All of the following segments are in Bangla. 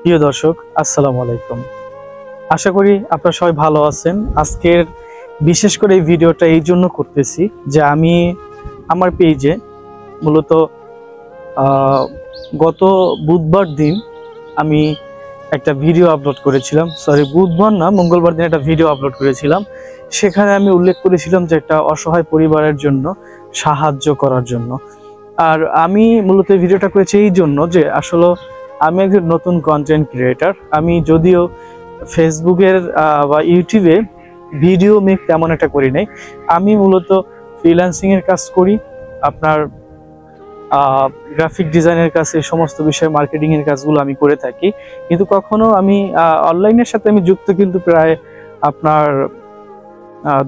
প্রিয় দর্শক, আসসালামু আলাইকুম। আশা করি আপনারা সবাই ভালো আছেন। আজকের বিশেষ করে এই ভিডিওটা এই জন্য করতেছি যে আমি আমার পেজে মূলত গত বুধবার দিন আমি একটা ভিডিও আপলোড করেছিলাম। বুধবার না, মঙ্গলবার দিন একটা ভিডিও আপলোড করেছিলাম। সেখানে আমি উল্লেখ করেছিলাম যে একটা অসহায় পরিবারের জন্য সাহায্য করার জন্য। আর আমি মূলত এই ভিডিওটা করেছি এই জন্য যে আসলে আমি একজন নতুন কন্টেন্ট ক্রিয়েটার। আমি যদিও ফেসবুকের বা ইউটিউবে ভিডিও মেক তেমন একটা করি নাই। আমি মূলত ফ্রিল্যান্সিংয়ের কাজ করি, আপনার গ্রাফিক ডিজাইনের কাজ, এই সমস্ত বিষয়ে মার্কেটিংয়ের কাজগুলো আমি করে থাকি। কিন্তু কখনো আমি অনলাইনের সাথে আমি যুক্ত কিন্তু প্রায় আপনার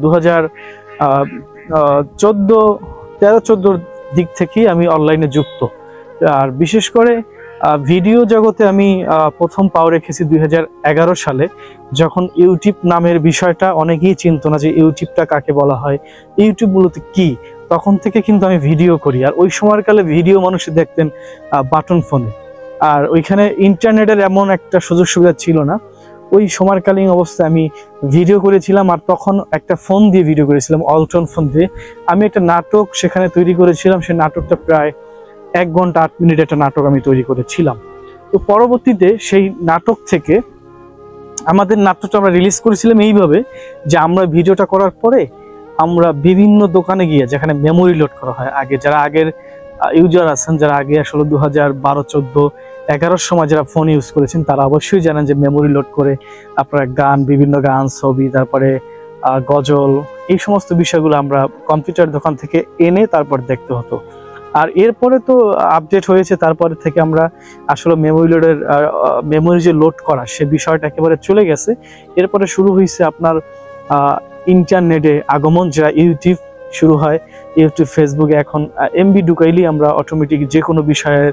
2013-14 দিক থেকেই আমি অনলাইনে যুক্ত। আর বিশেষ করে ভিডিও জগতে আমি প্রথম পাও রেখেছি 2011 সালে, যখন ইউটিউব নামের বিষয়টা অনেকেই চিনত না যে ইউটিউবটা কাকে বলা হয়, ইউটিউব মূলত কি। তখন থেকে কিন্তু আমি ভিডিও করি। আর ওই সময়কালে ভিডিও মানুষ দেখতেন বাটন ফোনে, আর ওইখানে ইন্টারনেটের এমন একটা সুযোগ সুবিধা ছিল না। ওই সময়কালীন অবস্থায় আমি ভিডিও করেছিলাম, আর তখন একটা ফোন দিয়ে ভিডিও করেছিলাম, অল্ট্রন ফোন দিয়ে। আমি একটা নাটক সেখানে তৈরি করেছিলাম। সেই নাটকটা প্রায় 1 ঘন্টা 8 মিনিট একটা নাটক আমি তৈরি করেছিলাম। তো পরবর্তীতে সেই নাটক থেকে আমাদের নাটকটা আমরা রিলিজ করেছিলাম এইভাবে যে আমরা ভিডিওটা করার পরে আমরা বিভিন্ন দোকানে গিয়ে, যেখানে মেমোরি লোড করা হয়, যারা আগের ইউজার আছেন, যারা আগে আসলে 2012, 14, 11 সময় যারা ফোন ইউজ করেছেন, তারা অবশ্যই জানেন যে মেমোরি লোড করে আপনারা বিভিন্ন গান, ছবি, তারপরে গজল, এই সমস্ত বিষয়গুলো আমরা কম্পিউটার দোকান থেকে এনে তারপর দেখতে হতো। আর এরপরে তো আপডেট হয়েছে, তারপরে থেকে আমরা আসলে মেমোরি যে লোড করা, সে বিষয়টা একেবারে চলে গেছে। এরপরে শুরু হয়েছে আপনার ইন্টারনেটে আগমন, যা ইউটিউব শুরু হয়। ইউটিউব, ফেসবুকে এখন এমবি ঢুকাইলেই আমরা অটোমেটিক যে কোনো বিষয়ের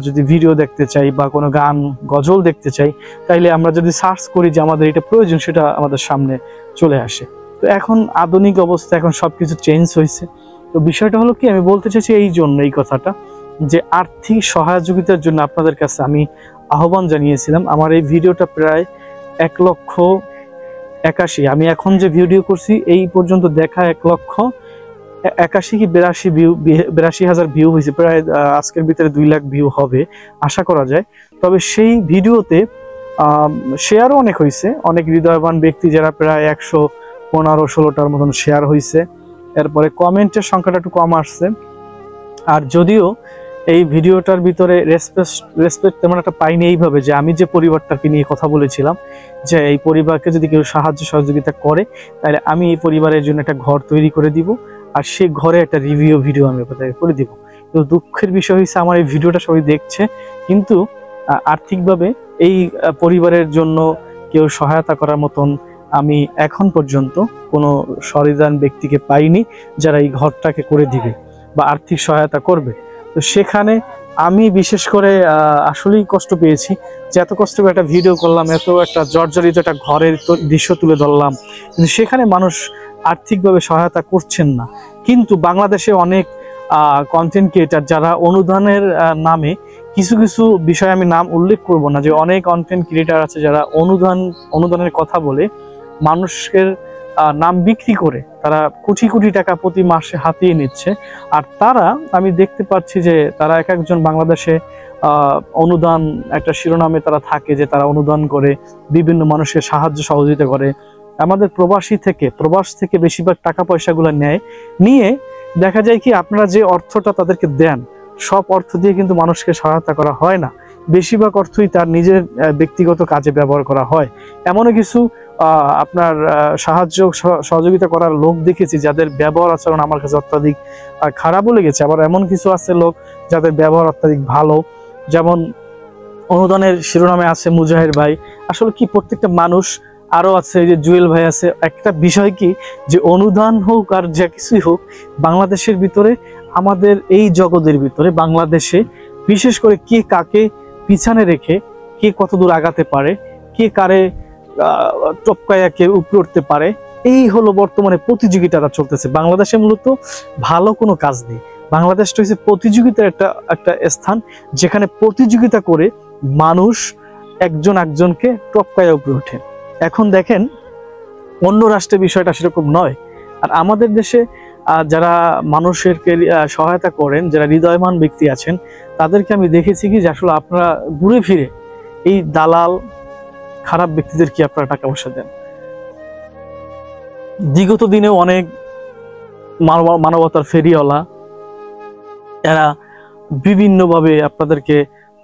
যদি ভিডিও দেখতে চাই বা কোনো গান, গজল দেখতে চাই, তাইলে আমরা যদি সার্চ করি যে আমাদের এটা প্রয়োজন, সেটা আমাদের সামনে চলে আসে। তো এখন আধুনিক অবস্থা, এখন সবকিছু চেঞ্জ হয়েছে। তো বিষয়টা হলো কি, আমি বলতে চাইছি এই জন্য এই কথাটা, যে আর্থিক সহযোগিতার জন্য আপনাদের কাছে আমি আহ্বান জানিয়েছিলাম। আমার এই ভিডিওটা প্রায় 1,81,000, আমি এখন যে ভিডিও করছি এই পর্যন্ত দেখা 1,81,000 কি 82,000 ভিউ হয়েছে। প্রায় আজকের ভিতরে 2 লাখ ভিউ হবে আশা করা যায়। তবে সেই ভিডিওতে শেয়ারও অনেক হয়েছে, অনেক হৃদয়বান ব্যক্তি যারা প্রায় 115-16টার মতন শেয়ার হয়েছে। এরপরে কমেন্টের সংখ্যাটা একটু কম আসছে। আর যদিও এই ভিডিওটার ভিতরে রেসপেক্ট তেমন একটা পাইনি, এইভাবে যে আমি যে পরিবারটাকে নিয়ে কথা বলেছিলাম যে এই পরিবারকে যদি কেউ সাহায্য সহযোগিতা করে, তাহলে আমি এই পরিবারের জন্য একটা ঘর তৈরি করে দিব, আর সেই ঘরে একটা রিভিউ ভিডিও আমি আপনাদের করে দিব। তো দুঃখের বিষয় হচ্ছে আমার এই ভিডিওটা সবাই দেখছে, কিন্তু আর্থিকভাবে এই পরিবারের জন্য কেউ সহায়তা করার মতন আমি এখন পর্যন্ত কোনো সহৃদয় ব্যক্তিকে পাইনি যারা এই ঘরটাকে করে দিবে বা আর্থিক সহায়তা করবে। তো সেখানে আমি বিশেষ করে আসলেই কষ্ট পেয়েছি যে এত কষ্ট করে একটা ভিডিও করলাম, এত একটা জর্জরিত একটা ঘরের দৃশ্য তুলে ধরলাম, কিন্তু সেখানে মানুষ আর্থিকভাবে সহায়তা করছেন না। কিন্তু বাংলাদেশে অনেক কন্টেন্ট ক্রিয়েটার যারা অনুদানের নামে, কিছু কিছু বিষয় আমি নাম উল্লেখ করব না, যে অনেক কন্টেন্ট ক্রিয়েটার আছে যারা অনুদানের কথা বলে মানুষের নাম বিক্রি করে তারা কোটি কোটি টাকা প্রতি মাসে হাতিয়ে নিচ্ছে। আর তারা, আমি দেখতে পাচ্ছি যে তারা এক একজন বাংলাদেশে অনুদান একটা শিরোনামে তারা থাকে, যে তারা অনুদান করে বিভিন্ন মানুষের সাহায্য সহযোগিতা করে। আমাদের প্রবাস থেকে বেশিরভাগ টাকা পয়সাগুলো নিয়ে দেখা যায় কি, আপনারা যে অর্থটা তাদেরকে দেন, সব অর্থ দিয়ে কিন্তু মানুষকে সহায়তা করা হয় না। বেশিরভাগ অর্থই তার নিজের ব্যক্তিগত কাজে ব্যবহার করা হয়। এমনও কিছু আপনার সাহায্য সহযোগিতা করার লোক দেখেছি যাদের ব্যবহার আচরণ আমার কাছে অত্যাধিক খারাপও লেগেছে। আবার এমন কিছু আছে লোক যাদের ব্যবহার অত্যাধিক ভালো, যেমন অনুদানের শিরোনামে আছে মুজাহির ভাই। আসলে কি, প্রত্যেকটা মানুষ, আরো আছে যে জুয়েল ভাই আছে। একটা বিষয় কি, যে অনুদান হোক আর যা কিছুই হোক, বাংলাদেশের ভিতরে, আমাদের এই জগতের ভিতরে, বাংলাদেশে বিশেষ করে কে কাকে পিছনে রেখে কে কত দূর আগাতে পারে, কে কারে টপকায়া কে উপরে উঠতে পারে, এই হলো বর্তমানে প্রতিযোগিতাটা চলতেছে বাংলাদেশে। মূলত ভালো কোনো কাজ নেই। বাংলাদেশটা হচ্ছে প্রতিযোগিতার একটা স্থান, যেখানে প্রতিযোগিতা করে মানুষ একজন একজনকে টপকায় উপরে ওঠে। এখন দেখেন অন্য রাষ্ট্রের বিষয়টা সেরকম নয়। আর আমাদের দেশে যারা মানুষেরকে সহায়তা করেন, যারা হৃদয়মান ব্যক্তি আছেন, তাদেরকে আমি দেখেছি কি যে আসলে আপনারা ঘুরে ফিরে এই দালাল খারাপ ব্যক্তিদের কি আপনারা টাকা পয়সা দেন। বিগত দিনেও অনেক মানবতার ফেরিওয়ালা এরা বিভিন্নভাবে আপনাদেরকে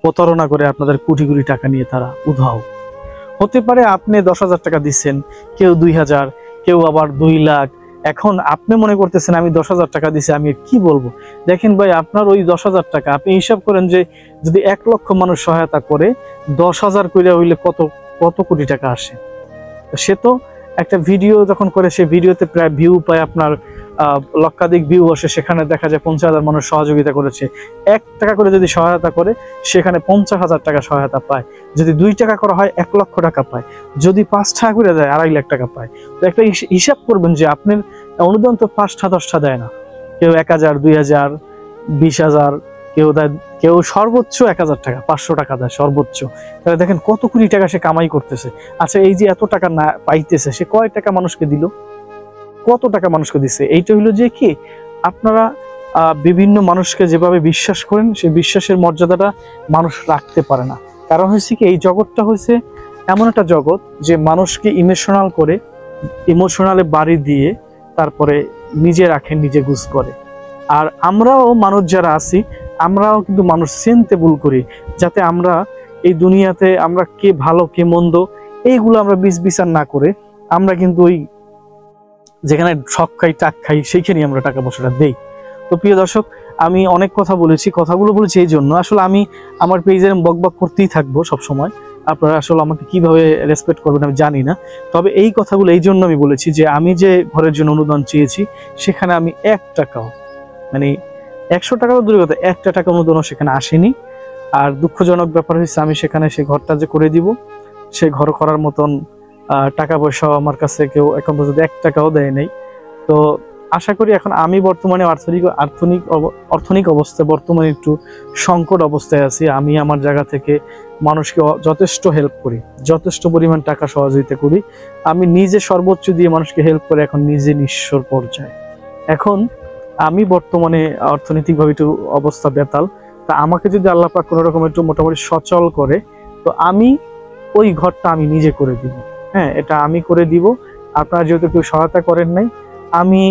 প্রতারণা করে আপনাদের কোটি কোটি টাকা নিয়ে তারা উধাও। হতে পারে আপনি 10,000 টাকা দিচ্ছেন, কেউ 2,000, কেউ আবার 2 লাখ। এখন আপনি মনে করতেছেন আমি 10,000 টাকা দিছি, আমি কি বলবো। দেখেন ভাই, আপনার ওই 10,000 টাকা আপনি হিসাব করেন যে যদি 1 লক্ষ মানুষ সহায়তা করে 10,000 করে হইলে কত কত কোটি টাকা আসে। সে তো একটা ভিডিও যখন করে, সে ভিডিওতে প্রায় ভিউ পায় আপনার লক্ষাধিক ভিউ আসে, সেখানে দেখা যায় 50,000 মানুষ সহযোগিতা করেছে। 1 টাকা করে যদি সহায়তা করে সেখানে 50,000 টাকা সহায়তা পায়। যদি 2 টাকা করা হয় 1 লক্ষ টাকা পায়। যদি 5 টাকা করে দেয় 2.5 লাখ টাকা পায়। তো একটা হিসাব করবেন যে আপনার অনুদান তো 5টা 10টা দেয় না, কেউ 1,000, 2,000, 20,000, কেউ সর্বোচ্চ 1,000 টাকা, 500 টাকা দেয় সর্বোচ্চ। তাহলে দেখেন কত কোটি টাকা সে কামাই করতেছে। আচ্ছা, এই যে এত টাকা না পাইতেছে, সে কয় টাকা মানুষকে দিল, কত টাকা মানুষকে দিচ্ছে? এইটা হলো যে কি, আপনারা বিভিন্ন মানুষকে যেভাবে বিশ্বাস করেন, সেই বিশ্বাসের মর্যাদাটা মানুষ রাখতে পারে না। কারণ হচ্ছে কি, এই জগৎটা হচ্ছে এমন একটা জগৎ যে মানুষকে ইমোশনাল করে, ইমোশনালে বাড়ি দিয়ে তারপরে নিজে রাখে, নিজে গুজ করে। আর আমরাও মানুষ যারা আছি, আমরাও কিন্তু মানুষ চিনতে ভুল করি, যাতে আমরা এই দুনিয়াতে আমরা কে ভালো কে মন্দ এইগুলো আমরা বিচার না করে আমরা কিন্তু ওই যেখানে ঠক খাই টাক খাই সেইখানেই আমরা টাকা পয়সাটা দেই। তো প্রিয় দর্শক, আমি অনেক কথা বলেছি, কথাগুলো বলেছি এই জন্য, আসলে আমি আমার পেজে বকবক করতেই থাকবো সব সময়। আপনারা আসলে আমাকে কিভাবে রেসপেক্ট করবেন আমি জানি না। তবে এই কথাগুলো এই জন্য আমি বলেছি যে আমি যে ঘরের জন্য অনুদান চেয়েছি, সেখানে আমি 1 টাকাও, মানে 100 টাকাও দূরের কথা, 1 টাকা অনুদানও সেখানে আসেনি। আর দুঃখজনক ব্যাপার হচ্ছে, আমি সেখানে সেই ঘরটা যে করে দিব, সে ঘর করার মতন টাকা পয়সাও আমার কাছে কেউ এখন পর্যন্ত 1 টাকাও দেয় নাই। তো আশা করি এখন আমি বর্তমানে অর্থনৈতিক অবস্থায় বর্তমানে একটু সংকট অবস্থায় আছি। আমি আমার জায়গা থেকে মানুষকে যথেষ্ট হেল্প করি, যথেষ্ট পরিমাণ টাকা সহযোগিতা করি। আমি নিজে সর্বোচ্চ দিয়ে মানুষকে হেল্প করে এখন নিজে নিঃস্বর পর্যায়ে। এখন আমি বর্তমানে অর্থনৈতিকভাবে একটু অবস্থা বেতাল। তা আমাকে যদি আল্লাহ পাক কোনো রকম একটু মোটামুটি সচল করে, তো আমি ওই ঘরটা আমি নিজে করে দিব। হ্যাঁ, এটা আমি করে দিব। আপনারা যেহেতু কেউ সহায়তা করেন নাই, আমি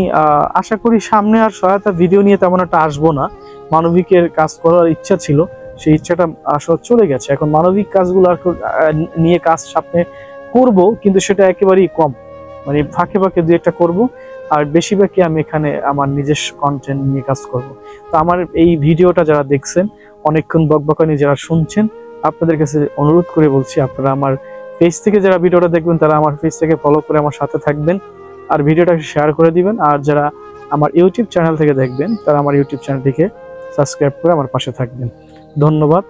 আশা করি সামনে আর সহায়তা ভিডিও নিয়ে তেমন একটা আসবো না। মানবিকের কাজ করার ইচ্ছা ছিল, সেই ইচ্ছাটা আসলে চলে গেছে। এখন মানবিক কাজগুলো নিয়ে কাজ সামনে করব, কিন্তু সেটা একেবারেই কম, মানে ফাঁকে ফাঁকে 2-1টা করবো। আর বেশিরভাগই আমি এখানে আমার নিজস্ব কন্টেন্ট নিয়ে কাজ করব। তো আমার এই ভিডিওটা যারা দেখছেন, অনেকক্ষণ বকবকানি যারা শুনছেন, আপনাদের কাছে অনুরোধ করে বলছি, আপনারা আমার পেজ থেকে যারা ভিডিওটা দেখবেন, তারা আমার পেজ থেকে ফলো করে আমার সাথে থাকবেন, আর ভিডিওটা শেয়ার করে দিবেন। আর যারা আমার ইউটিউব চ্যানেল থেকে দেখবেন, তারা আমার ইউটিউব চ্যানেলটিকে সাবস্ক্রাইব করে আমার পাশে থাকবেন। ধন্যবাদ।